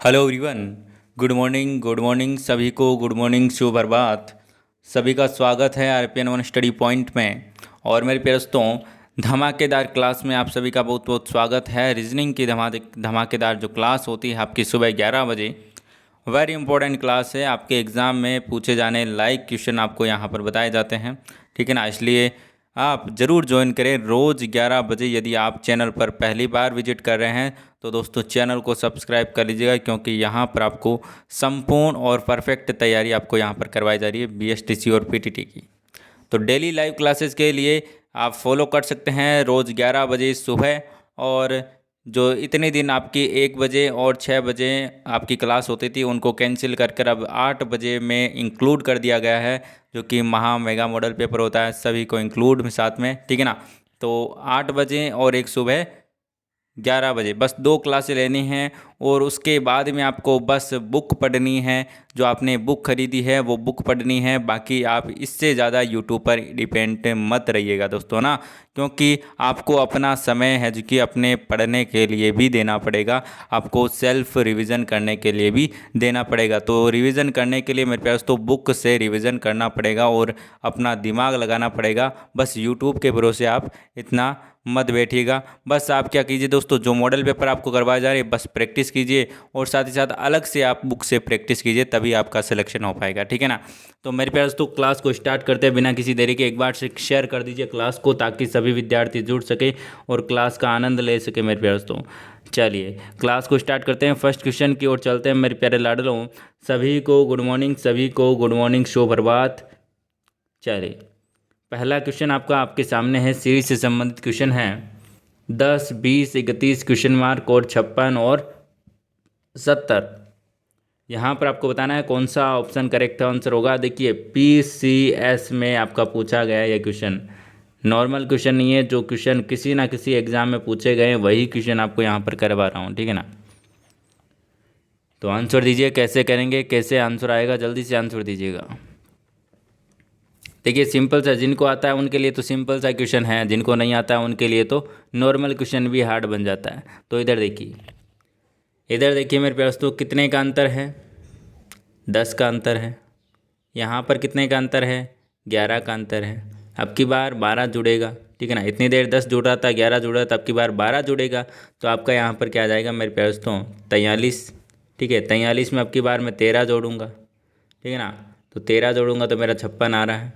Hello everyone. Good morning सभी को। Good morning, शुभ प्रभात। सभी का स्वागत है आरपीएन वन स्टडी पॉइंट में। और मेरे प्यारे दोस्तों, धमाकेदार क्लास में आप सभी का बहुत बहुत स्वागत है। रीजनिंग की धमाकेदार जो क्लास होती है आपकी सुबह 11 बजे, वेरी इंपॉर्टेंट क्लास है। आपके एग्ज़ाम में पूछे जाने लायक क्वेश्चन आपको यहाँ पर बताए जाते हैं, ठीक है ना। इसलिए आप ज़रूर ज्वाइन करें रोज़ 11 बजे। यदि आप चैनल पर पहली बार विजिट कर रहे हैं तो दोस्तों चैनल को सब्सक्राइब कर लीजिएगा, क्योंकि यहाँ पर आपको संपूर्ण और परफेक्ट तैयारी आपको यहाँ पर करवाई जा रही है बीएसटीसी और पीटीटी की। तो डेली लाइव क्लासेस के लिए आप फॉलो कर सकते हैं रोज़ 11 बजे सुबह। और जो इतने दिन आपकी 1 बजे और 6 बजे आपकी क्लास होती थी उनको कैंसिल कर अब 8 बजे में इंक्लूड कर दिया गया है, जो कि महा मेगा मॉडल पेपर होता है, सभी को इंक्लूड में साथ में, ठीक है ना। तो 8 बजे और एक सुबह 11 बजे बस 2 क्लासें लेनी हैं। और उसके बाद में आपको बस बुक पढ़नी है, जो आपने बुक खरीदी है वो बुक पढ़नी है। बाकी आप इससे ज़्यादा यूट्यूब पर डिपेंड मत रहिएगा दोस्तों ना, क्योंकि आपको अपना समय है जो कि अपने पढ़ने के लिए भी देना पड़ेगा, आपको सेल्फ रिवीजन करने के लिए भी देना पड़ेगा। तो रिवीजन करने के लिए मेरे पास तो बुक से रिवीजन करना पड़ेगा और अपना दिमाग लगाना पड़ेगा। बस यूट्यूब के भरोसे आप इतना मत बैठिएगा। बस आप क्या कीजिए दोस्तों, जो मॉडल पेपर आपको करवाए जा रहे हैं बस प्रैक्टिस कीजिए, और साथ ही साथ अलग से आप बुक से प्रैक्टिस कीजिए, तभी आपका सिलेक्शन हो पाएगा, ठीक है ना। तो मेरे प्यारे दोस्तों क्लास को स्टार्ट करते हैं बिना किसी देरी के। एक बार से शेयर कर दीजिए क्लास को, ताकि सभी विद्यार्थी जुड़ सके और क्लास का आनंद ले सके मेरे प्यारे दोस्तों। चलिए क्लास को स्टार्ट करते हैं, फर्स्ट क्वेश्चन की ओर चलते हैं मेरे प्यारे लाडलों। सभी को गुड मॉर्निंग, सभी को गुड मॉर्निंग, शुभ प्रभात। चलिए पहला क्वेश्चन आपका आपके सामने है, सीरीज से संबंधित क्वेश्चन है। 10, 20, 31 क्वेश्चन मार्क और 56 और 70। यहाँ पर आपको बताना है कौन सा ऑप्शन करेक्ट आंसर होगा। देखिए पीसीएस में आपका पूछा गया है ये क्वेश्चन, नॉर्मल क्वेश्चन नहीं है। जो क्वेश्चन किसी ना किसी एग्जाम में पूछे गए वही क्वेश्चन आपको यहाँ पर करवा रहा हूँ, ठीक है ना। तो आंसर दीजिए, कैसे करेंगे, कैसे आंसर आएगा, जल्दी से आंसर दीजिएगा। देखिए सिंपल सा, जिनको आता है उनके लिए तो सिंपल सा क्वेश्चन है, जिनको नहीं आता है उनके लिए तो नॉर्मल क्वेश्चन भी हार्ड बन जाता है। तो इधर देखिए, मेरे पास तो कितने का अंतर है, 10 का अंतर है। यहाँ पर कितने का अंतर है, 11 का अंतर है। अब की बार 12 जुड़ेगा, ठीक है ना। इतनी देर 10 जुड़ रहा था, 11 जुड़ रहा था, अब की बार 12 जुड़ेगा। तो आपका यहाँ पर क्या आ जाएगा मेरे पास तो 43, ठीक है। 43 में अब की बार मैं 13 जोड़ूंगा, ठीक है ना। तो 13 जोड़ूंगा तो मेरा 56 आ रहा है,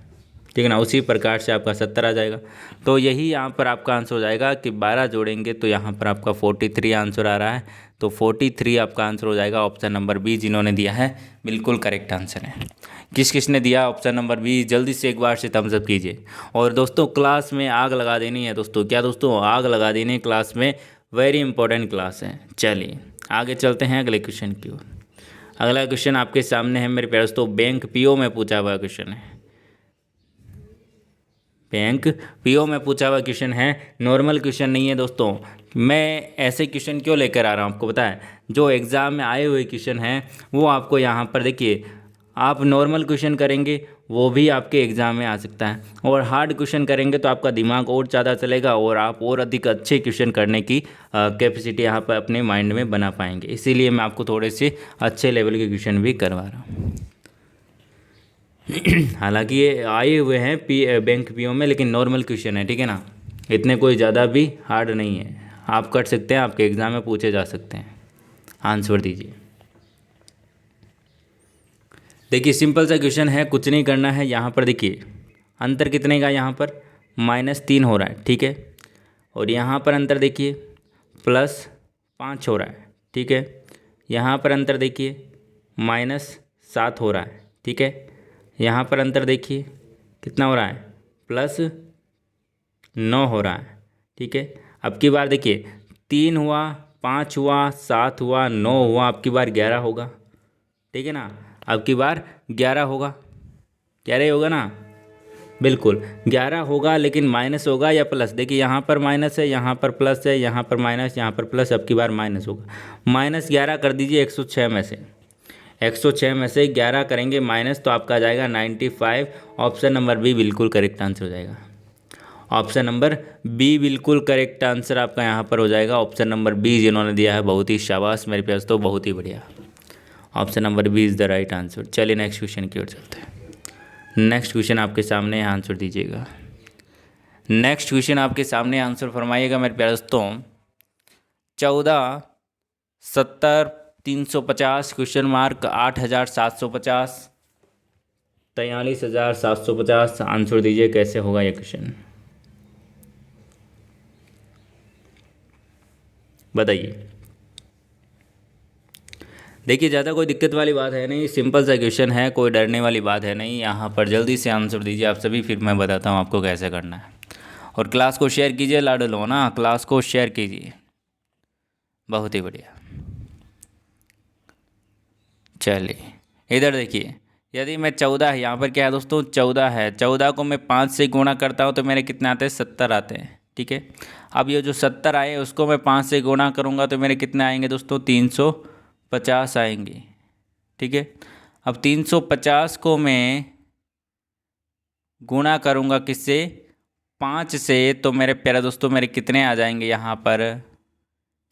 ठीक है ना। उसी प्रकार से आपका 70 आ जाएगा। तो यही यहाँ पर आपका आंसर हो जाएगा कि 12 जोड़ेंगे तो यहाँ पर आपका 43 आंसर आ रहा है। तो 43 आपका आंसर हो जाएगा। ऑप्शन नंबर बी जिन्होंने दिया है बिल्कुल करेक्ट आंसर है। किस किसने दिया ऑप्शन नंबर बी, जल्दी से एक बार से थम्स अप कीजिए। और दोस्तों क्लास में आग लगा देनी है दोस्तों, क्या दोस्तों, आग लगा देनी है क्लास में, वेरी इंपॉर्टेंट क्लास है। चलिए आगे चलते हैं अगले क्वेश्चन की ओर। अगला क्वेश्चन आपके सामने है मेरे प्यारे दोस्तों, बैंक पीओ में पूछा हुआ क्वेश्चन है। बैंक पीओ में पूछा हुआ क्वेश्चन है, नॉर्मल क्वेश्चन नहीं है दोस्तों। मैं ऐसे क्वेश्चन क्यों लेकर आ रहा हूँ आपको पता है, जो एग्ज़ाम में आए हुए क्वेश्चन हैं वो आपको यहाँ पर देखिए, आप नॉर्मल क्वेश्चन करेंगे वो भी आपके एग्ज़ाम में आ सकता है, और हार्ड क्वेश्चन करेंगे तो आपका दिमाग और ज़्यादा चलेगा और आप और अधिक अच्छे क्वेश्चन करने की कैपेसिटी यहाँ पर अपने माइंड में बना पाएंगे। इसीलिए मैं आपको थोड़े से अच्छे लेवल के क्वेश्चन भी करवा रहा हूँ। हालांकि ये आए हुए हैं बैंक पीओ में, लेकिन नॉर्मल क्वेश्चन है, ठीक है ना। इतने कोई ज़्यादा भी हार्ड नहीं है, आप कर सकते हैं, आपके एग्ज़ाम में पूछे जा सकते हैं। आंसर दीजिए। देखिए सिंपल सा क्वेश्चन है, कुछ नहीं करना है। यहाँ पर देखिए अंतर कितने का, यहाँ पर -3 हो रहा है, ठीक है। और यहाँ पर अंतर देखिए +5 हो रहा है, ठीक है। यहाँ पर अंतर देखिए -7 हो रहा है, ठीक है। यहाँ पर अंतर देखिए कितना हो रहा है, +9 हो रहा है, ठीक है। अब की बार देखिए 3 हुआ, 5 हुआ, 7 हुआ, 9 हुआ, अब की बार 11 होगा, ठीक है ना। अब की बार 11 होगा, 11 ही होगा ना, बिल्कुल 11 होगा। लेकिन माइनस होगा या प्लस, देखिए यहाँ पर माइनस है, यहाँ पर प्लस है, यहाँ पर माइनस, यहाँ पर प्लस, अब की बार माइनस होगा। -11 कर दीजिए 106 में से, 106 में से 11 करेंगे माइनस तो आपका आ जाएगा 95। ऑप्शन नंबर बी बिल्कुल करेक्ट आंसर हो जाएगा। ऑप्शन नंबर बी बिल्कुल करेक्ट आंसर आपका यहाँ पर हो जाएगा। ऑप्शन नंबर बी जिन्होंने दिया है, बहुत ही शाबाश मेरे प्यार दोस्तों, बहुत ही बढ़िया। Option number B is the right answer. चलिए नेक्स्ट क्वेश्चन की ओर चलते हैं। नेक्स्ट क्वेश्चन आपके सामने आंसर दीजिएगा। नेक्स्ट क्वेश्चन आपके सामने आंसर फरमाइएगा मेरे प्यारे दोस्तों। 14, 70, 350 क्वेश्चन मार्क 8750, 43,750। आंसर दीजिए कैसे होगा ये क्वेश्चन, बताइए। देखिए ज़्यादा कोई दिक्कत वाली बात है नहीं, सिंपल सा क्वेश्चन है, कोई डरने वाली बात है नहीं। यहाँ पर जल्दी से आंसर दीजिए आप सभी, फिर मैं बताता हूँ आपको कैसे करना है। और क्लास को शेयर कीजिए लाडलो ना, क्लास को शेयर कीजिए, बहुत ही बढ़िया। चलिए इधर देखिए, यदि मैं 14 है, यहाँ पर क्या है दोस्तों 14 है, 14 को मैं 5 से गुणा करता हूँ तो मेरे कितने आते हैं 70 आते हैं, ठीक है। अब ये जो 70 आए उसको मैं 5 से गुणा करूँगा तो मेरे कितने आएंगे दोस्तों 350 आएंगे, ठीक है। अब 350 को मैं गुणा करूँगा किससे 5 से, तो मेरे प्यारे दोस्तों मेरे कितने आ जाएंगे यहाँ पर,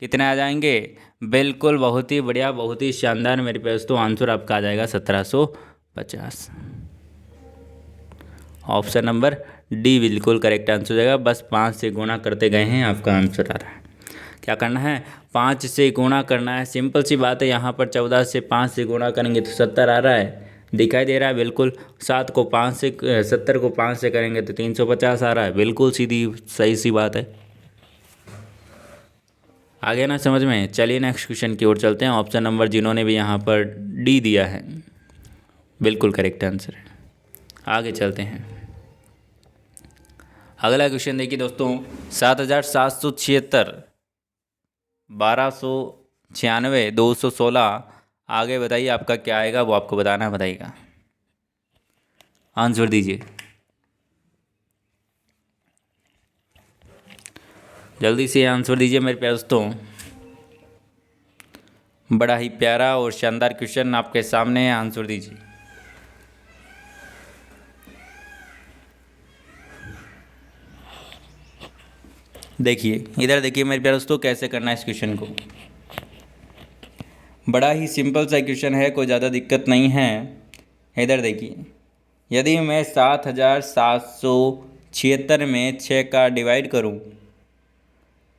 कितने आ जाएंगे, बिल्कुल बहुत ही बढ़िया, बहुत ही शानदार मेरे प्यारे दोस्तों, आंसर आपका आ जाएगा 1750। ऑप्शन नंबर डी बिल्कुल करेक्ट आंसर हो जाएगा। बस 5 से गुणा करते गए हैं, आपका आंसर आ रहा है। क्या करना है 5 से गुणा करना है, सिंपल सी बात है। यहाँ पर 14 से 5 से गुणा करेंगे तो 70 आ रहा है, दिखाई दे रहा है बिल्कुल। 7 को 5 से 70 को 5 से करेंगे तो 350 आ रहा है, बिल्कुल सीधी सही सी बात है। आ गया ना समझ में। चलिए नेक्स्ट क्वेश्चन की ओर चलते हैं। ऑप्शन नंबर जिन्होंने भी यहाँ पर डी दिया है बिल्कुल करेक्ट आंसर है। आगे चलते हैं। अगला क्वेश्चन देखिए दोस्तों, 7,776, 1296, 216। आगे बताइए आपका क्या आएगा, वो आपको बताना है, बताइएगा, आंसर दीजिए जल्दी से, आंसर दीजिए मेरे प्यारे दोस्तों। बड़ा ही प्यारा और शानदार क्वेश्चन आपके सामने है, आंसर दीजिए। देखिए इधर देखिए मेरे प्यारे दोस्तों, कैसे करना है इस क्वेश्चन को। बड़ा ही सिंपल सा क्वेश्चन है, कोई ज़्यादा दिक्कत नहीं है। इधर देखिए, यदि मैं 7,776 में 6 का डिवाइड करूं,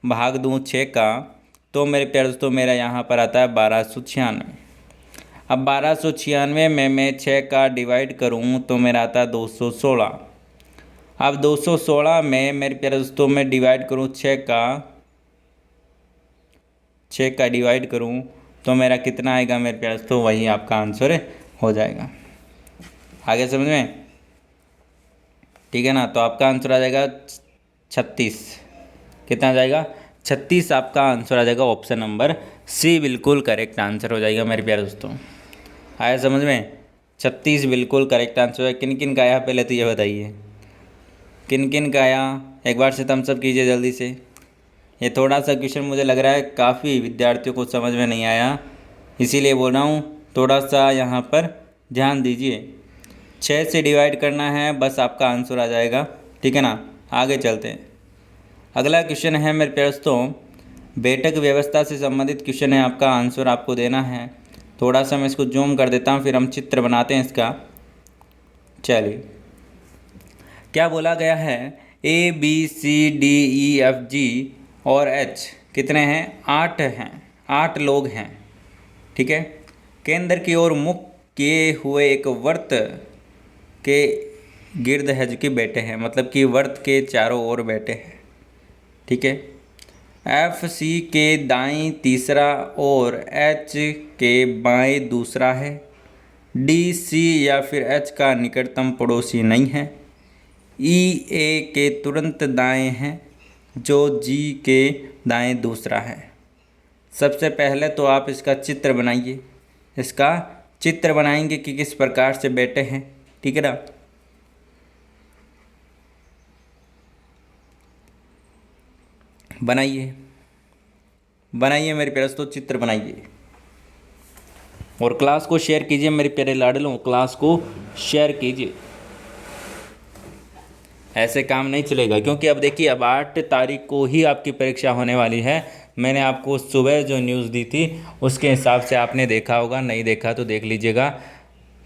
भाग दूं 6 का, तो मेरे प्यारे दोस्तों मेरा यहाँ पर आता है 1296। अब 1296 में मैं 6 का डिवाइड करूं तो मेरा आता है 216। अब 216 में मेरे प्यारे दोस्तों मैं डिवाइड करूं 6 का डिवाइड करूं तो मेरा कितना आएगा मेरे प्यारे दोस्तों, वही आपका आंसर हो जाएगा। आगे समझ में, ठीक है ना। तो आपका आंसर आ जाएगा 36। कितना आ जाएगा 36, आपका आंसर आ जाएगा। ऑप्शन नंबर सी बिल्कुल करेक्ट आंसर हो जाएगा मेरे प्यारे दोस्तों। आया समझ में, 36 बिल्कुल करेक्ट आंसर है। किन किन का आया पहले तो ये बताइए, किन किन का आया, एक बार से थम्स अप कीजिए जल्दी से। ये थोड़ा सा क्वेश्चन मुझे लग रहा है काफ़ी विद्यार्थियों को समझ में नहीं आया, इसीलिए बोल रहा हूँ थोड़ा सा यहाँ पर ध्यान दीजिए। 6 से डिवाइड करना है, बस आपका आंसर आ जाएगा, ठीक है ना। आगे चलते हैं। अगला क्वेश्चन है मेरे प्यारे दोस्तों, बैठक व्यवस्था से संबंधित क्वेश्चन है, आपका आंसर आपको देना है। थोड़ा सा मैं इसको जूम कर देता हूँ, फिर हम चित्र बनाते हैं इसका। चलिए क्या बोला गया है, ABCDEFG और H कितने हैं, 8 हैं, 8 लोग हैं, ठीक है। केंद्र की ओर मुख किए हुए एक वर्त के गिर्द है जो कि बैठे हैं, मतलब कि वर्त के चारों ओर बैठे हैं, ठीक है। FC के दाईं तीसरा और H के बाएं दूसरा है। DC या फिर H का निकटतम पड़ोसी नहीं है। EA के तुरंत दाएं हैं, जो G के दाएं दूसरा है। सबसे पहले तो आप इसका चित्र बनाइए, इसका चित्र बनाएंगे कि किस प्रकार से बैठे हैं, ठीक है ना। बनाइए बनाइए मेरे प्यारे दोस्तों, चित्र बनाइए और क्लास को शेयर कीजिए मेरे प्यारे लाडलों, क्लास को शेयर कीजिए। ऐसे काम नहीं चलेगा, क्योंकि अब देखिए अब 8 तारीख को ही आपकी परीक्षा होने वाली है। मैंने आपको सुबह जो न्यूज़ दी थी उसके हिसाब से आपने देखा होगा, नहीं देखा तो देख लीजिएगा,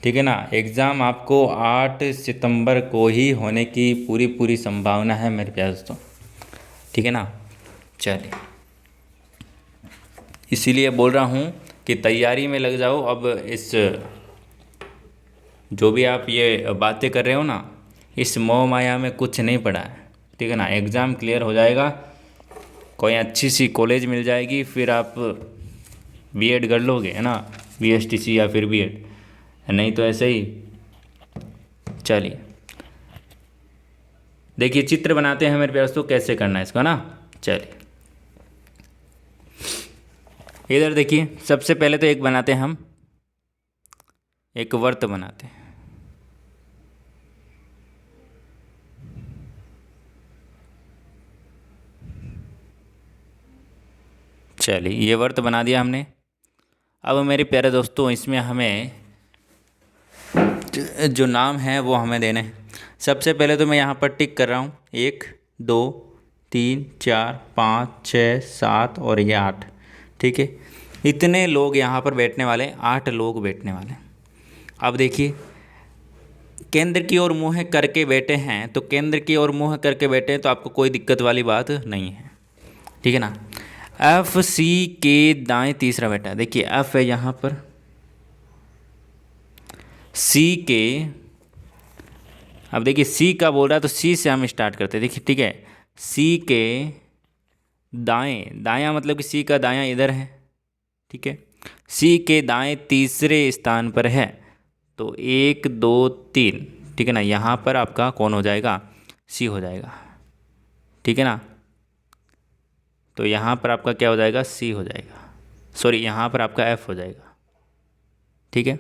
ठीक है ना। एग्ज़ाम आपको 8 सितंबर को ही होने की पूरी पूरी संभावना है मेरे प्यारे दोस्तों, ठीक है ना। चलिए, इसीलिए बोल रहा हूँ कि तैयारी में लग जाओ। अब इस जो भी आप ये बातें कर रहे हो ना, इस मोह माया में कुछ नहीं पड़ा है, ठीक है ना। एग्ज़ाम क्लियर हो जाएगा, कोई अच्छी सी कॉलेज मिल जाएगी, फिर आप बीएड कर लोगे, है ना, बीएसटीसी या फिर बीएड, नहीं तो ऐसे ही। चलिए देखिए, चित्र बनाते हैं मेरे प्यारे दोस्तों, कैसे करना है इसका ना। चलिए इधर देखिए, सबसे पहले तो एक बनाते हैं हम, एक वर्त बनाते हैं। चलिए ये वर्त बना दिया हमने। अब मेरे प्यारे दोस्तों, इसमें हमें जो नाम है वो हमें देने हैं। सबसे पहले तो मैं यहाँ पर टिक कर रहा हूँ, 1 2 3 4 5 6 7 और ये 8, ठीक है। इतने लोग यहाँ पर बैठने वाले, 8 लोग बैठने वाले। अब देखिए, केंद्र की ओर मुँह करके बैठे हैं, तो केंद्र की ओर मुँह करके बैठे हैं तो आपको कोई दिक्कत वाली बात नहीं है, ठीक है ना। एफ सी के दाएं तीसरा बैठा है, देखिए एफ है यहाँ पर, सी के, अब देखिए सी का बोल रहा है तो सी से हम स्टार्ट करते हैं, देखिए ठीक है। सी के दाएं, दायां मतलब कि सी का दायां इधर है, ठीक है। सी के दाएं तीसरे स्थान पर है, तो 1 2 3, ठीक है ना। यहाँ पर आपका कौन हो जाएगा, सी हो जाएगा, ठीक है ना। तो यहाँ पर आपका क्या हो जाएगा, सी हो जाएगा, सॉरी यहाँ पर आपका एफ हो जाएगा, ठीक है।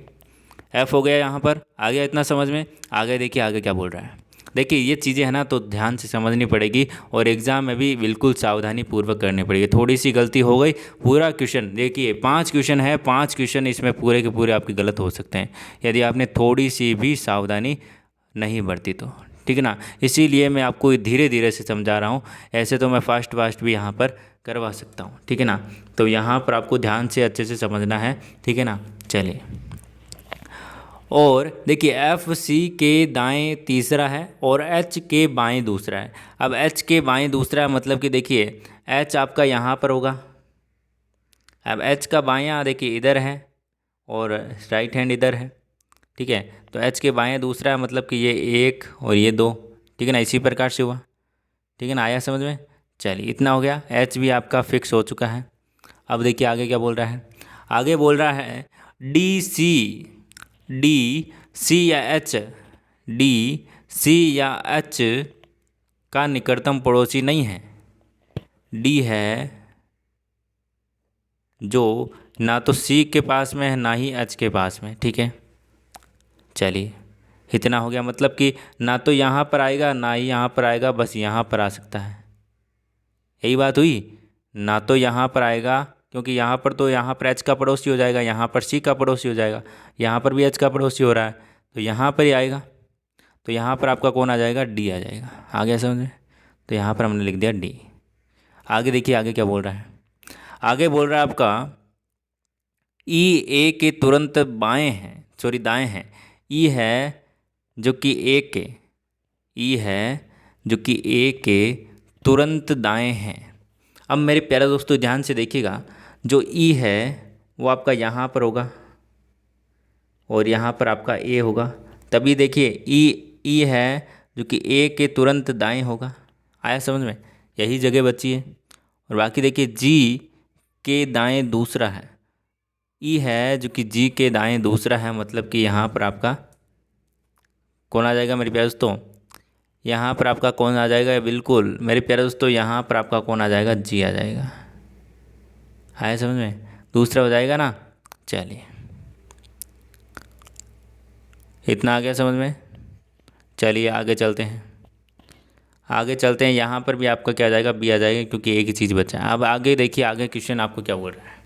एफ हो गया यहाँ पर, आ गया इतना समझ में। आगे देखिए आगे क्या बोल रहा है, देखिए ये चीज़ें है ना तो ध्यान से समझनी पड़ेगी, और एग्ज़ाम में भी बिल्कुल सावधानी पूर्वक करनी पड़ेगी। थोड़ी सी गलती हो गई, पूरा क्वेश्चन देखिए 5 क्वेश्चन है, 5 क्वेश्चन इसमें पूरे के पूरे आपके गलत हो सकते हैं यदि आपने थोड़ी सी भी सावधानी नहीं बरती तो, ठीक है ना। इसीलिए मैं आपको धीरे धीरे से समझा रहा हूँ, ऐसे तो मैं फास्ट फास्ट भी यहाँ पर करवा सकता हूँ, ठीक है ना। तो यहाँ पर आपको ध्यान से अच्छे से समझना है, ठीक है ना। चलिए, और देखिए एफ सी के दाएं तीसरा है और एच के बाएं दूसरा है। अब एच के बाएं दूसरा मतलब कि देखिए एच आपका यहाँ पर होगा, अब एच का बायां देखिए इधर है और राइट हैंड इधर है, ठीक है। तो एच के बाएं दूसरा मतलब कि ये 1 और ये 2, ठीक है ना, इसी प्रकार से हुआ, ठीक है ना, आया समझ में। चलिए इतना हो गया, एच भी आपका फिक्स हो चुका है। अब देखिए आगे क्या बोल रहा है, आगे बोल रहा है डी सी, डी सी या एच, डी सी या एच का निकटतम पड़ोसी नहीं है। डी है जो ना तो सी के पास में है ना ही एच के पास में, ठीक है। चलिए इतना हो गया, मतलब कि ना तो यहाँ पर आएगा ना ही यहाँ पर आएगा, बस यहाँ पर आ सकता है, यही बात हुई। ना तो यहाँ पर आएगा, क्योंकि यहाँ पर तो यहाँ पर एच का पड़ोसी हो जाएगा, यहाँ पर सी का पड़ोसी हो जाएगा, यहाँ पर भी एच का पड़ोसी हो रहा है, तो यहाँ पर ही आएगा। तो यहाँ पर आपका कौन आ जाएगा, डी आ जाएगा। आ गया समझ में, तो यहाँ पर हमने लिख दिया डी। आगे देखिए आगे क्या बोल रहा है, आगे बोल रहा है आपका ई ए के तुरंत बाएं हैं, सॉरी दाएं हैं। ई है जो कि ए के, ई है जो कि ए के तुरंत दाएं हैं। अब मेरे प्यारे दोस्तों ध्यान से देखिएगा, जो ई है वो आपका यहाँ पर होगा और यहाँ पर आपका ए होगा, तभी देखिए ई, ई है जो कि ए के तुरंत दाएं होगा। आया समझ में, यही जगह बची है। और बाकी देखिए जी के दाएं दूसरा है, ई है जो कि जी के दाएं दूसरा है, मतलब कि यहाँ पर आपका कौन आ जाएगा मेरे प्यारे दोस्तों, यहाँ पर आपका कौन आ जाएगा, बिल्कुल मेरे प्यारे दोस्तों यहाँ पर आपका कौन आ जाएगा, जी आ जाएगा। आया समझ में, दूसरा हो जाएगा ना। चलिए इतना आ गया समझ में। चलिए आगे चलते हैं, आगे चलते हैं, यहाँ पर भी आपका क्या आ जाएगा, बी आ जाएगा, क्योंकि एक ही चीज़ बचा है। अब आगे देखिए, आगे क्वेश्चन आपको क्या बोल रहा है,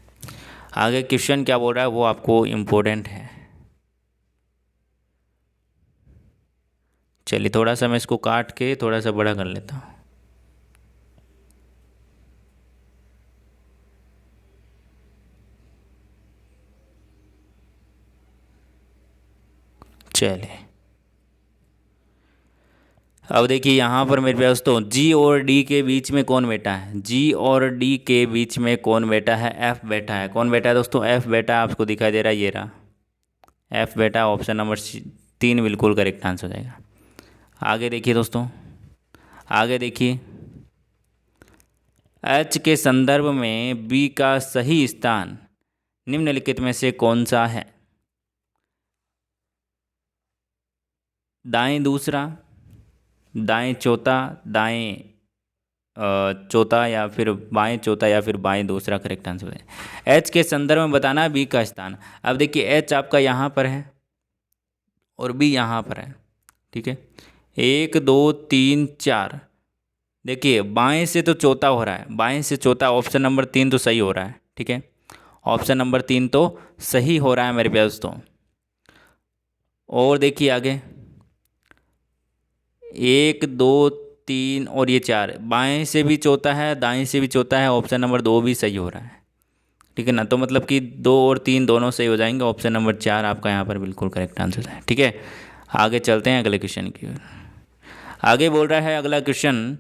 आगे क्वेश्चन क्या बोल रहा है वो आपको इम्पोर्टेंट है। चलिए थोड़ा सा मैं इसको काट के थोड़ा सा बड़ा कर लेता हूँ। चलिए अब देखिए यहाँ पर मेरे पास तो जी और डी के बीच में कौन बैठा है, जी और डी के बीच में कौन बैठा है, एफ बैठा है। कौन बैठा है दोस्तों, एफ बैठा है। आपको दिखाई दे रहा है, ये रहा एफ बैठा है। ऑप्शन नंबर 3 बिल्कुल करेक्ट आंसर हो जाएगा। आगे देखिए दोस्तों, आगे देखिए, एच के संदर्भ में बी का सही स्थान निम्नलिखित में से कौन सा है। दाएं दूसरा, दाएं चौथा, दाएं चौथा या फिर बाएं चौथा या फिर बाएं दूसरा करेक्ट आंसर है। एच के संदर्भ में बताना है बी का स्थान। अब देखिए एच आपका यहाँ पर है और बी यहाँ पर है, ठीक है। 1 2 3 4, देखिए बाएं से तो चौथा हो रहा है, बाएं से चौथा, ऑप्शन नंबर 3 तो सही हो रहा है, ठीक है। ऑप्शन नंबर 3 तो सही हो रहा है मेरे पास तो। और देखिए आगे 1 2 3 और ये 4, बाएं से भी चौथा है, दाएं से भी चौथा है। ऑप्शन नंबर 2 भी सही हो रहा है, ठीक है ना। तो मतलब कि 2 और 3 दोनों सही हो जाएंगे। ऑप्शन नंबर 4 आपका यहाँ पर बिल्कुल करेक्ट आंसर है, ठीक है। आगे चलते हैं अगले क्वेश्चन की ओर। आगे बोल रहा है अगला क्वेश्चन,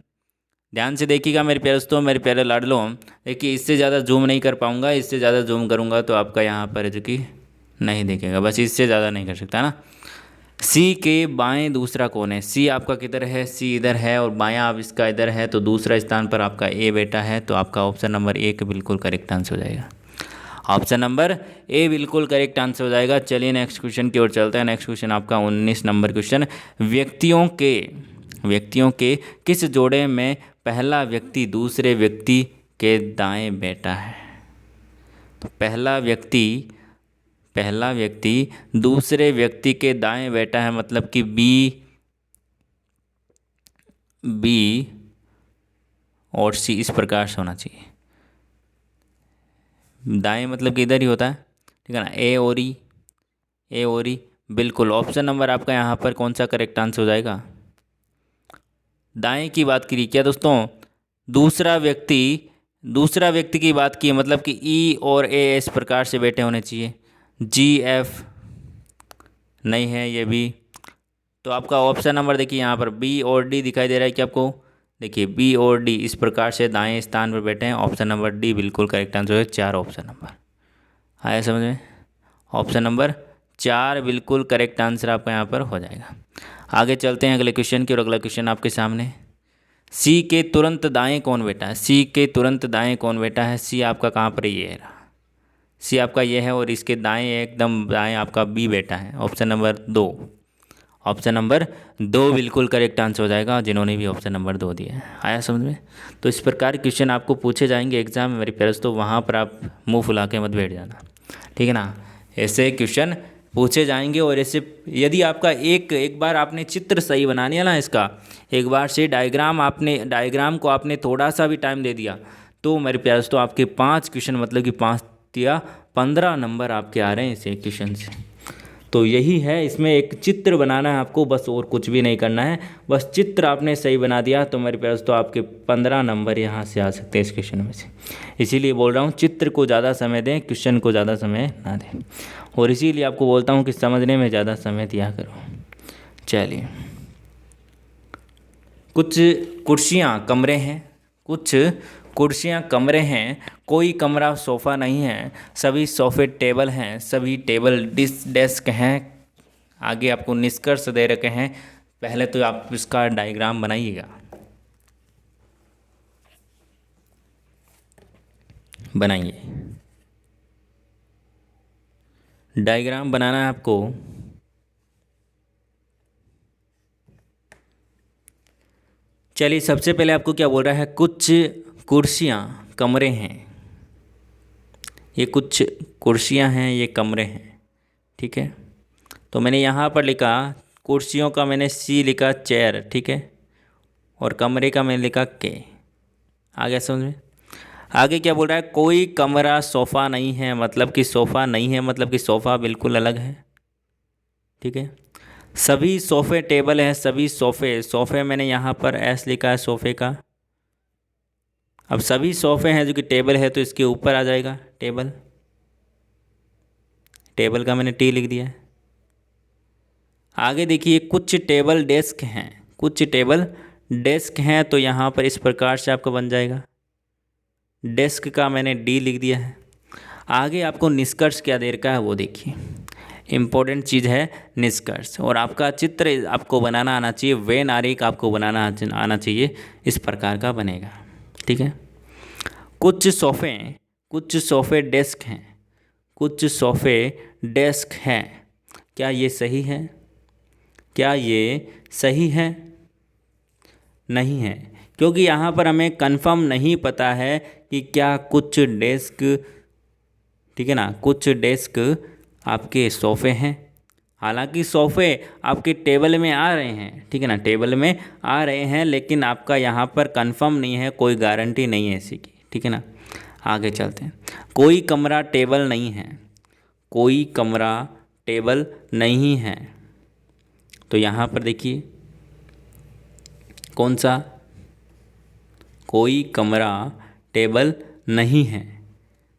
ध्यान से देखिएगा मेरे प्यारे दोस्तों, मेरे प्यारे लाडलो। देखिए इससे ज़्यादा जूम नहीं कर पाऊंगा, इससे ज़्यादा जूम करूंगा तो आपका यहाँ पर जो कि नहीं दिखेगा, बस इससे ज़्यादा नहीं कर सकता ना। सी के बाएं दूसरा कौन है, सी आपका किधर है, सी इधर है और बायां आप इसका इधर है, तो दूसरा स्थान पर आपका ए बैठा है। तो आपका ऑप्शन नंबर 1 बिल्कुल करेक्ट आंसर हो जाएगा। ऑप्शन नंबर ए बिल्कुल करेक्ट आंसर हो जाएगा। चलिए नेक्स्ट क्वेश्चन की ओर चलते हैं। नेक्स्ट क्वेश्चन आपका 19 नंबर क्वेश्चन, व्यक्तियों के किस जोड़े में पहला व्यक्ति दूसरे व्यक्ति के दाएं बैठा है। तो पहला व्यक्ति दूसरे व्यक्ति के दाएं बैठा है, मतलब कि बी और सी इस प्रकार से होना चाहिए। दाएं मतलब कि इधर ही होता है, ठीक है ना। ए और ई बिल्कुल। ऑप्शन नंबर आपका यहाँ पर कौन सा करेक्ट आंसर हो जाएगा। दाएं की बात करी क्या दोस्तों, दूसरा व्यक्ति की बात की, मतलब कि ई और ए इस प्रकार से बैठे होने चाहिए। जी एफ नहीं है ये भी। तो आपका ऑप्शन नंबर देखिए यहाँ पर बी और डी दिखाई दे रहा है कि आपको, देखिए बी और डी इस प्रकार से दाएं स्थान पर बैठे हैं। ऑप्शन नंबर डी बिल्कुल करेक्ट आंसर है। 4 ऑप्शन नंबर आया समझ में। ऑप्शन नंबर 4 बिल्कुल करेक्ट आंसर आपका यहाँ पर हो जाएगा। आगे चलते हैं अगले क्वेश्चन की, और अगला क्वेश्चन आपके सामने, सी के तुरंत दाएं कौन बैठा है, सी के तुरंत दाएं कौन बैठा है। सी आपका कहाँ पर, ये है, सी आपका ये है और इसके दाएं एकदम दाएं आपका बी बैठा है। ऑप्शन नंबर 2, ऑप्शन नंबर 2 बिल्कुल करेक्ट आंसर हो जाएगा, जिन्होंने भी ऑप्शन नंबर 2 दिया है। आया समझ में। तो इस प्रकार क्वेश्चन आपको पूछे जाएंगे एग्जाम में मेरे पेरेंट्स, तो वहाँ पर आप मुंह फुला के मत बैठ जाना, ठीक है ना। ऐसे क्वेश्चन पूछे जाएंगे। और ऐसे यदि आपका एक बार आपने चित्र सही बना लिया ना इसका, एक बार से डायग्राम को आपने थोड़ा सा भी टाइम दे दिया, तो मेरे प्यारे दोस्तों आपके 5 क्वेश्चन, मतलब कि 5 या 15 नंबर आपके आ रहे हैं इस एक क्वेश्चन से। तो यही है, इसमें एक चित्र बनाना है आपको बस, और कुछ भी नहीं करना है। बस चित्र आपने सही बना दिया तो मेरे प्यारे दोस्तों आपके 15 नंबर यहाँ से आ सकते हैं इस क्वेश्चन में से। इसीलिए बोल रहा हूँ चित्र को ज़्यादा समय दें, क्वेश्चन को ज़्यादा समय ना दें। और इसीलिए आपको बोलता हूँ कि समझने में ज़्यादा समय दिया करो। चलिए, कुछ कुर्सियाँ कमरे हैं, कोई कमरा सोफ़ा नहीं है, सभी सोफ़े टेबल हैं, सभी टेबल डेस्क हैं। आगे आपको निष्कर्ष दे रखे हैं, पहले तो आप इसका डायग्राम बनाइएगा। बनाइए, डायग्राम बनाना है आपको। चलिए सबसे पहले आपको क्या बोल रहा है, कुछ कुर्सियाँ कमरे हैं, ये कुछ कुर्सियाँ हैं, ये कमरे हैं, ठीक है। तो मैंने यहाँ पर लिखा कुर्सियों का, मैंने सी लिखा चेयर, ठीक है, और कमरे का मैंने लिखा के। आ गया समझ में। आगे क्या बोल रहा है, कोई कमरा सोफ़ा नहीं है, मतलब कि सोफ़ा नहीं है, मतलब कि सोफ़ा बिल्कुल अलग है, ठीक है। सभी सोफ़े टेबल है, सभी सोफ़े, सोफ़े मैंने यहाँ पर एस लिखा है सोफ़े का। अब सभी सोफ़े हैं जो कि टेबल है तो इसके ऊपर आ जाएगा टेबल, टेबल का मैंने टी लिख दिया है। आगे देखिए कुछ टेबल डेस्क हैं, कुछ टेबल डेस्क हैं तो यहाँ पर इस प्रकार से आपका बन जाएगा, डेस्क का मैंने डी लिख दिया है। आगे आपको निष्कर्ष क्या दे रखा है वो देखिए, इम्पोर्टेंट चीज़ है निष्कर्ष। और आपका चित्र आपको बनाना आना चाहिए, वेन आरेख आपको बनाना आना चाहिए, इस प्रकार का बनेगा। ठीक है, कुछ सोफ़े डेस्क हैं, कुछ सोफ़े डेस्क हैं, क्या ये सही है? क्या ये सही है? नहीं है, क्योंकि यहाँ पर हमें कंफर्म नहीं पता है कि क्या कुछ डेस्क, ठीक है ना, कुछ डेस्क आपके सोफ़े हैं। हालांकि सोफ़े आपके टेबल में आ रहे हैं, ठीक है ना, टेबल में आ रहे हैं, लेकिन आपका यहाँ पर कंफर्म नहीं है, कोई गारंटी नहीं है इसी की। ठीक है ना, आगे चलते हैं। कोई कमरा टेबल नहीं है, कोई कमरा टेबल नहीं है, तो यहाँ पर देखिए कौन सा, कोई कमरा टेबल नहीं है।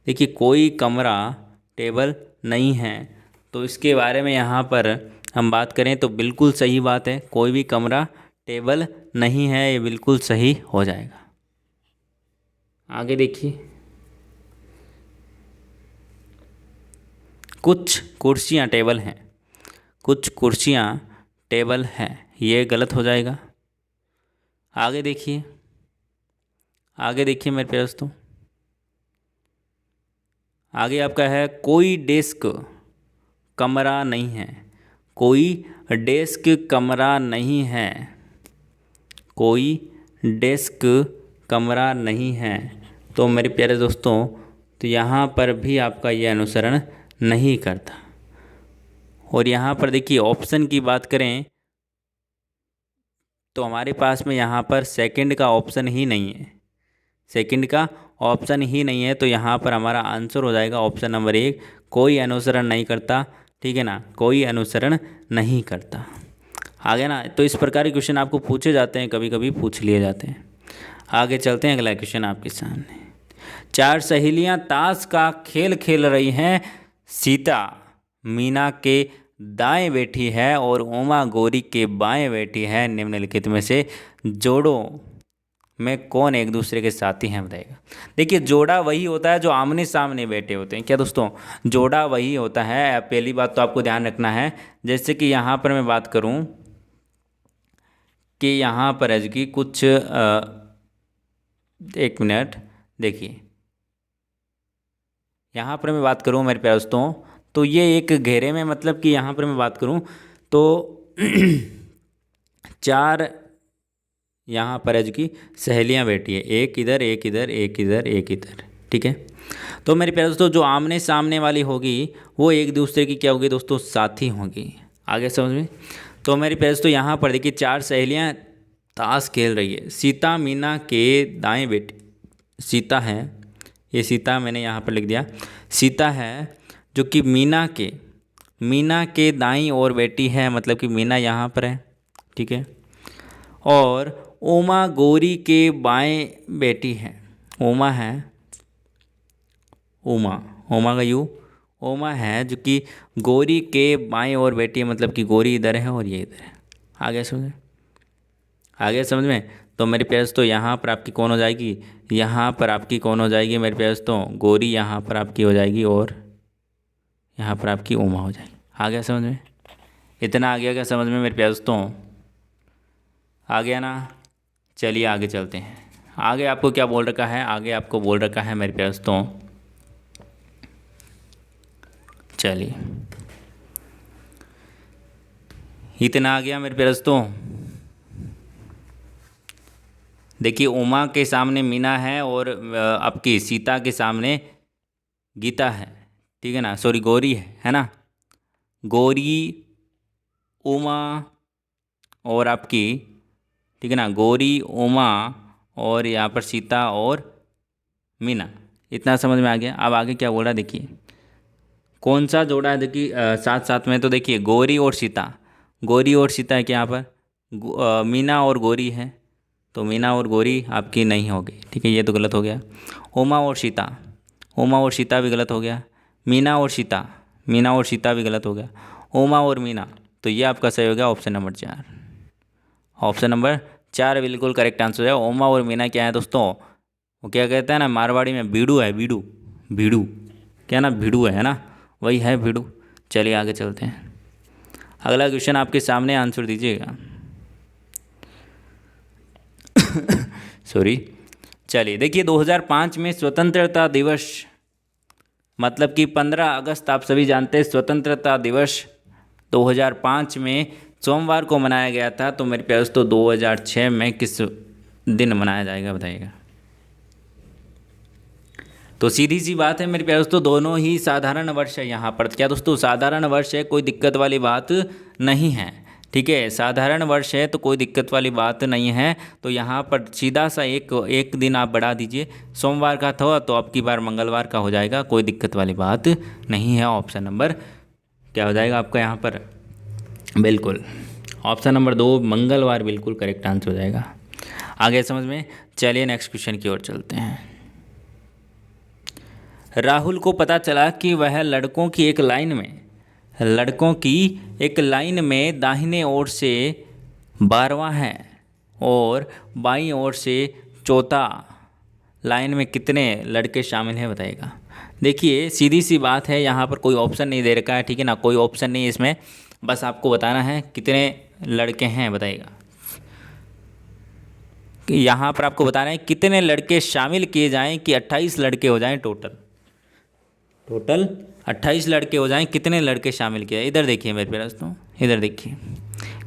देखिए कोई कमरा टेबल नहीं है, तो इसके बारे में यहाँ पर हम बात करें तो बिल्कुल सही बात है, कोई भी कमरा टेबल नहीं है, ये बिल्कुल सही हो जाएगा। आगे देखिए, कुछ कुर्सियाँ टेबल हैं, कुछ कुर्सियाँ टेबल हैं, ये गलत हो जाएगा। आगे देखिए, आगे देखिए मेरे प्यारे दोस्तों, आगे आपका है कोई डेस्क कमरा नहीं है, कोई डेस्क कमरा नहीं है, कोई डेस्क कमरा नहीं है, तो मेरे प्यारे दोस्तों तो यहाँ पर भी आपका ये अनुसरण नहीं करता। और यहाँ पर देखिए ऑप्शन की बात करें तो हमारे पास में यहाँ पर सेकंड का ऑप्शन ही नहीं है, सेकंड का ऑप्शन ही नहीं है, तो यहाँ पर हमारा आंसर हो जाएगा ऑप्शन नंबर 1, कोई अनुसरण नहीं करता। ठीक है ना, कोई अनुसरण नहीं करता। आगे ना, तो इस प्रकार के क्वेश्चन आपको पूछे जाते हैं, कभी कभी पूछ लिए जाते हैं। आगे चलते हैं, अगला क्वेश्चन आपके सामने। 4 सहेलियाँ ताश का खेल खेल रही हैं, सीता मीना के दाएं बैठी है और उमा गौरी के बाएं बैठी है, निम्नलिखित में से जोड़ों में कौन एक दूसरे के साथी हैं, बताएगा। देखिए जोड़ा वही होता है जो आमने सामने बैठे होते हैं, क्या दोस्तों, जोड़ा वही होता है। पहली बात तो आपको ध्यान रखना है, जैसे कि यहाँ पर मैं बात करूँ कि यहाँ पर है कि कुछ एक मिनट देखिए, यहाँ पर मैं बात करूँ मेरे प्यारे दोस्तों, तो ये एक घेरे में, मतलब कि यहाँ पर मैं बात करूँ तो 4 यहाँ पर है कि सहेलियाँ बैठी है, एक इधर एक इधर एक इधर एक इधर। ठीक है, तो मेरे प्यारे दोस्तों जो आमने सामने वाली होगी वो एक दूसरे की क्या होगी दोस्तों, साथी होगी। आगे समझ में, तो मेरे प्यारे दोस्तों यहाँ पर देखिए 4 सहेलियाँ ताश खेल रही है, सीता मीना के दाएं बैठी, सीता है, ये सीता मैंने यहाँ पर लिख दिया, सीता है जो कि मीना के दाईं ओर बैठी है, मतलब कि मीना यहाँ पर है। ठीक है, और उमा गौरी के बाएं बैठी है, उमा है, उमा का यू उमा है जो कि गौरी के बाएं ओर बैठी है, मतलब कि गौरी इधर है और ये इधर है। आगे समझ में, तो मेरे प्यारे दोस्तों यहाँ पर आपकी कौन हो जाएगी, यहाँ पर आपकी कौन हो जाएगी मेरे प्यारे दोस्तों, गौरी यहाँ पर आपकी हो जाएगी और यहाँ पर आपकी उमा हो जाएगी। आ गया समझ में, इतना आ गया क्या समझ में मेरे प्यारे दोस्तों, आ गया ना। चलिए आगे चलते हैं, आगे आपको क्या बोल रखा है, आगे आपको बोल रखा है मेरे प्यारे दोस्तों, चलिए इतना आ गया मेरे प्यारे दोस्तों। देखिए उमा के सामने मीना है और आपकी सीता के सामने गीता है, ठीक है ना, सॉरी गौरी है ना, गौरी उमा और आपकी, ठीक है ना, गौरी उमा और यहाँ पर सीता और मीना, इतना समझ में आ गया। अब आगे क्या बोल रहा है देखिए, कौन सा जोड़ा है, देखिए साथ साथ में, तो देखिए गौरी और सीता, गोरी और सीता है क्या यहाँ पर? मीना और गोरी है, तो मीना और गोरी आपकी नहीं होगी, ठीक है, ये तो गलत हो गया। उमा और सीता, उमा और सीता भी गलत हो गया। मीना और सीता, मीना और सीता भी गलत हो गया। उमा और मीना, तो ये आपका सही हो गया ऑप्शन नंबर 4। ऑप्शन नंबर 4 बिल्कुल करेक्ट आंसर है। उमा और मीना क्या है दोस्तों? वो क्या कहते हैं ना मारवाड़ी में, बीड़ू है, बीड़ू, बीड़ू क्या ना, भिड़ू है ना, वही है भिड़ू। चलिए आगे चलते हैं। अगला क्वेश्चन आपके सामने, आंसर दीजिएगा। सॉरी। चलिए देखिए, 2005 में स्वतंत्रता दिवस, मतलब कि 15 अगस्त, आप सभी जानते हैं स्वतंत्रता दिवस 2005 में सोमवार को मनाया गया था। तो मेरे प्यारे दोस्तों 2006 में किस दिन मनाया जाएगा बताइएगा? तो सीधी सी बात है मेरे प्यारे दोस्तों, दोनों ही साधारण वर्ष है यहाँ पर। क्या दोस्तों? साधारण वर्ष है, कोई दिक्कत वाली बात नहीं है, ठीक है, साधारण वर्ष है तो कोई दिक्कत वाली बात नहीं है। तो यहाँ पर सीधा सा एक दिन आप बढ़ा दीजिए, सोमवार का था तो अब की बार मंगलवार का हो जाएगा, कोई दिक्कत वाली बात नहीं है। ऑप्शन नंबर क्या हो जाएगा आपका यहाँ पर? बिल्कुल ऑप्शन नंबर 2 मंगलवार बिल्कुल करेक्ट आंसर हो जाएगा। आगे समझ में? चलिए नेक्स्ट क्वेश्चन की ओर चलते हैं। राहुल को पता चला कि वह लड़कों की एक लाइन में दाहिने ओर से 12वां है और बाईं ओर से चौथा। लाइन में कितने लड़के शामिल हैं बताइएगा? देखिए सीधी सी बात है, यहाँ पर कोई ऑप्शन नहीं दे रखा है, ठीक है ना, कोई ऑप्शन नहीं है इसमें, बस आपको बताना है कितने लड़के हैं बताइएगा। यहाँ पर आपको बताना है कितने लड़के शामिल किए जाएं कि 28 लड़के हो जाएं टोटल 28 लड़के हो जाएं, कितने लड़के शामिल किए? इधर देखिए मेरे प्यारे दोस्तों, इधर देखिए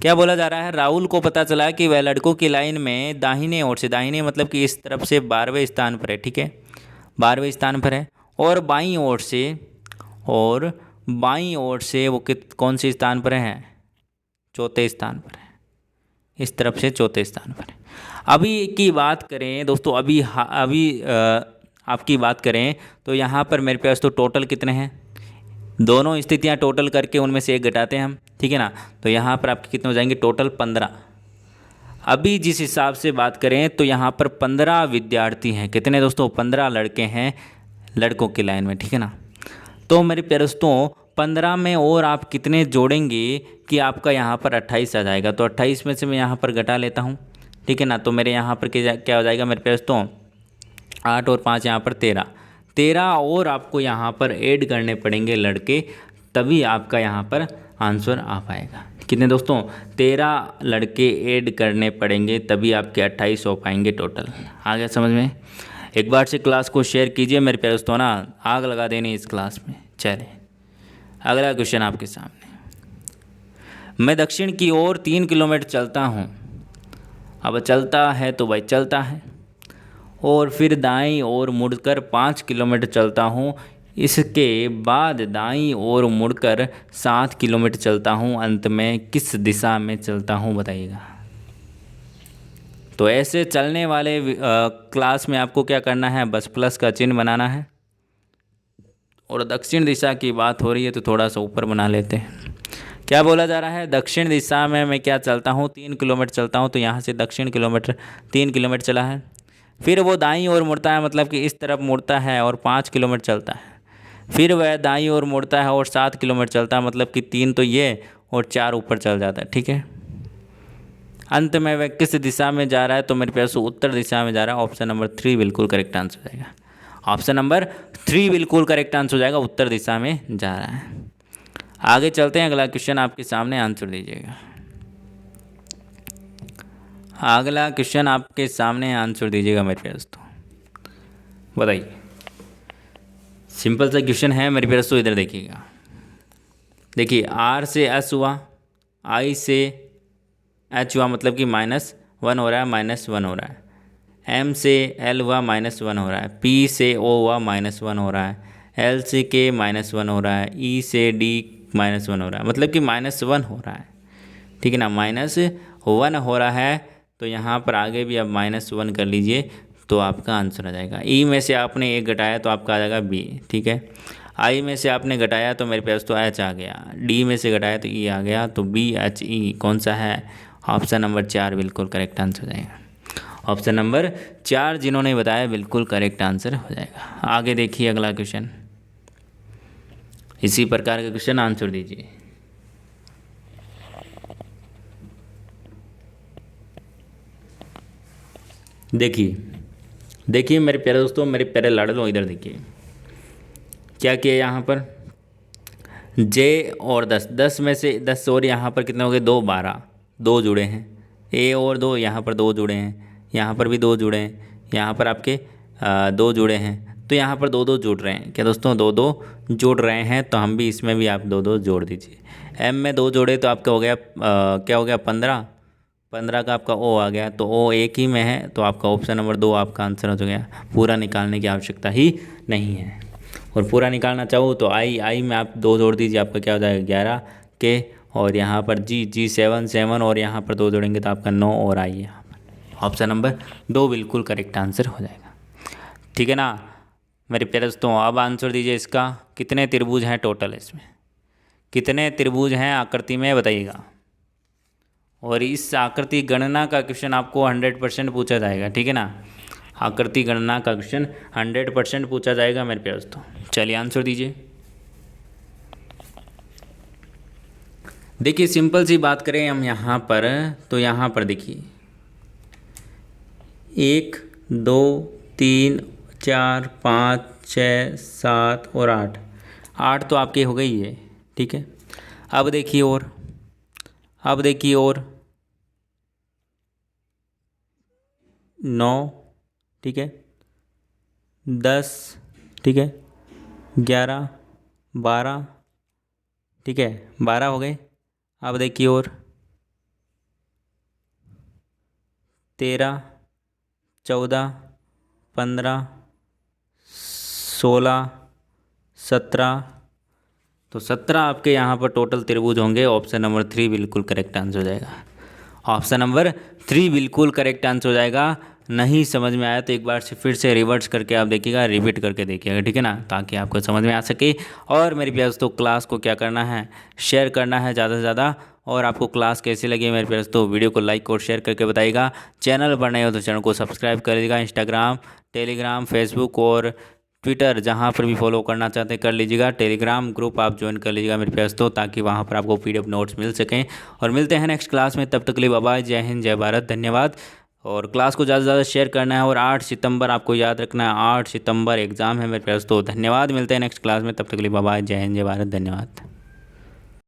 क्या बोला जा रहा है। राहुल को पता चला कि वह लड़कों की लाइन में दाहिने ओर से, दाहिने मतलब कि इस तरफ से 12वें स्थान पर है, ठीक है, 12वें स्थान पर है, और बाईं ओर से वो कौन से स्थान पर है? चौथे स्थान पर है, इस तरफ से चौथे स्थान पर है। अभी की बात करें दोस्तों, अभी आपकी बात करें तो यहाँ पर मेरे पास तो टोटल कितने हैं? दोनों स्थितियाँ टोटल करके उनमें से एक घटाते हैं हम, ठीक है ना, तो यहाँ पर आपके कितने हो जाएंगे? टोटल 15। अभी जिस हिसाब से बात करें तो यहाँ पर 15 विद्यार्थी हैं। कितने दोस्तों? 15 लड़के हैं लड़कों की लाइन में, ठीक है ना। तो मेरे प्यारे दोस्तों 15 में और आप कितने जोड़ेंगे कि आपका यहाँ पर 28 आ जाएगा? तो 28 में से मैं यहाँ पर घटा लेता हूँ, ठीक है ना, तो मेरे यहाँ पर क्या हो जाएगा मेरे प्यारे दोस्तों? 8 और 5 यहाँ पर 13 और आपको यहाँ पर ऐड करने पड़ेंगे लड़के, तभी आपका यहाँ पर आंसर आ पाएगा। कितने दोस्तों? 13 लड़के ऐड करने पड़ेंगे तभी आपके 28 हो पाएंगे टोटल। आ गया समझ में? एक बार से क्लास को शेयर कीजिए मेरे प्यारे दोस्तों, ना आग लगा देनी इस क्लास में। चले अगला क्वेश्चन आपके सामने। मैं दक्षिण की ओर 3 किलोमीटर चलता हूँ। अब चलता है तो भाई चलता है, और फिर दाईं ओर मुड़कर 5 किलोमीटर चलता हूँ। इसके बाद दाईं ओर मुड़कर 7 किलोमीटर चलता हूँ। अंत में किस दिशा में चलता हूँ बताइएगा? तो ऐसे चलने वाले क्लास में आपको क्या करना है? बस प्लस का चिन्ह बनाना है, और दक्षिण दिशा की बात हो रही है तो थोड़ा सा ऊपर बना लेते हैं। क्या बोला जा रहा है? दक्षिण दिशा में मैं क्या चलता हूँ? 3 किलोमीटर चलता हूँ, तो यहाँ से दक्षिण 3 किलोमीटर चला है। फिर वो दाईं ओर मुड़ता है, मतलब कि इस तरफ मुड़ता है और 5 किलोमीटर चलता है। फिर वह दाईं ओर मुड़ता है और 7 किलोमीटर चलता है, मतलब कि 3 तो ये और 4 ऊपर चल जाता है, ठीक है। अंत में वह किस दिशा में जा रहा है? तो मेरे पास उत्तर दिशा में जा रहा है। ऑप्शन नंबर 3 बिल्कुल करेक्ट आंसर हो जाएगा। ऑप्शन नंबर 3 बिल्कुल करेक्ट आंसर हो जाएगा, उत्तर दिशा में जा रहा है। आगे चलते हैं, अगला क्वेश्चन आपके सामने, आंसर दीजिएगा। अगला क्वेश्चन आपके सामने, आंसर दीजिएगा मेरे प्यारे दोस्तों। बताइए, सिंपल सा क्वेश्चन है मेरे प्यारे दोस्तों, इधर देखिएगा। देखिए R से S हुआ, I से H हुआ, मतलब कि -1 हो रहा है, -1 हो रहा है। M से L हुआ, -1 हो रहा है। P से O हुआ, -1 हो रहा है। L से K -1 हो रहा है। E से D -1 हो रहा है, मतलब कि -1 हो रहा है, ठीक है ना, -1 हो रहा है। तो यहाँ पर आगे भी अब -1 कर लीजिए तो आपका आंसर आ जाएगा। ई में से आपने एक घटाया तो आपका आ जाएगा B, ठीक है। आई में से आपने घटाया तो मेरे पास तो एच आ गया, डी में से घटाया तो ई आ गया, तो बी एच ई कौन सा है? ऑप्शन नंबर 4 बिल्कुल करेक्ट आंसर हो जाएगा। ऑप्शन नंबर 4 जिन्होंने बताया बिल्कुल करेक्ट आंसर हो जाएगा। आगे देखिए अगला क्वेश्चन, इसी प्रकार का क्वेश्चन आंसर दीजिए। देखिए मेरे प्यारे दोस्तों, मेरे प्यारे लाडलों, इधर देखिए क्या किया यहाँ पर, जे और 10 में से 10 और यहाँ पर कितने हो गए? 2 12, 2 जुड़े हैं, ए और 2 यहाँ पर 2 जुड़े हैं, यहाँ पर भी 2 जुड़े हैं, यहाँ पर आपके 2 जुड़े हैं, तो यहाँ पर 2 2 जुड़ रहे हैं। क्या दोस्तों 2 2 जुड़ रहे हैं? तो हम भी इसमें भी आप 2 2 जोड़ दीजिए। एम में 2 जोड़े तो आपका हो गया क्या हो गया? 15, 15 का आपका ओ आ गया, तो ओ एक ही में है, तो आपका ऑप्शन नंबर 2 आपका आंसर हो गया। पूरा निकालने की आवश्यकता ही नहीं है। और पूरा निकालना चाहो तो आई में आप 2 जोड़ दीजिए, आपका क्या हो जाएगा? 11 के, और यहाँ पर जी 7 और यहाँ पर 2 जोड़ेंगे तो आपका 9 और आई यहाँ पर ऑप्शन नंबर 2 बिल्कुल करेक्ट आंसर हो जाएगा। ठीक है ना मेरे प्यारे दोस्तों? अब आंसर दीजिए इसका, कितने त्रिभुज हैं टोटल, इसमें कितने त्रिभुज हैं आकृति में बताइएगा। और इस आकृति गणना का क्वेश्चन आपको 100% पूछा जाएगा। ठीक है ना, आकृति गणना का क्वेश्चन 100% पूछा जाएगा मेरे प्यारे दोस्तों। चलिए आंसर दीजिए। देखिए सिंपल सी बात करें हम यहाँ पर, तो यहाँ पर देखिए 1 2 3 4 5 6 7 और 8, 8 तो आपकी हो गई है। ठीक है, अब देखिए और 9, ठीक है, 10, ठीक है, 11 12, ठीक है, 12 हो गए। अब देखिए और 13 14 15 16 17, तो 17 आपके यहाँ पर टोटल त्रिभुज होंगे। ऑप्शन नंबर 3 बिल्कुल करेक्ट आंसर हो जाएगा। ऑप्शन नंबर 3 बिल्कुल करेक्ट आंसर हो जाएगा। नहीं समझ में आया तो एक बार से फिर से रिवर्स करके आप देखिएगा, रिपीट करके देखिएगा। ठीक है ना, ताकि आपको समझ में आ सके। और मेरे प्यारे दोस्तों क्लास को क्या करना है? शेयर करना है ज़्यादा से ज़्यादा। और आपको क्लास कैसी लगी मेरे प्यारे दोस्तों, वीडियो को लाइक और शेयर करके बताइएगा। चैनल पर नए हो तो चैनल को सब्सक्राइब कर लीजिएगा। इंस्टाग्राम, टेलीग्राम, फेसबुक और ट्विटर जहाँ पर भी फॉलो करना चाहते हैं कर लीजिएगा। टेलीग्राम ग्रुप आप ज्वाइन कर लीजिएगा मेरे प्यारे दोस्तों, ताकि वहाँ पर आपको PDF नोट्स मिल सकें। और मिलते हैं नेक्स्ट क्लास में, तब तक के लिए बाय बाय, जय हिंद, जय भारत, धन्यवाद। और क्लास को ज़्यादा से ज़्यादा शेयर करना है। और 8 सितंबर आपको याद रखना है, 8 सितंबर एग्ज़ाम है मेरे प्यारे दोस्तों। धन्यवाद, मिलते हैं नेक्स्ट क्लास में, तब तक के लिए बाय बाय, जय हिंद, जय भारत, धन्यवाद।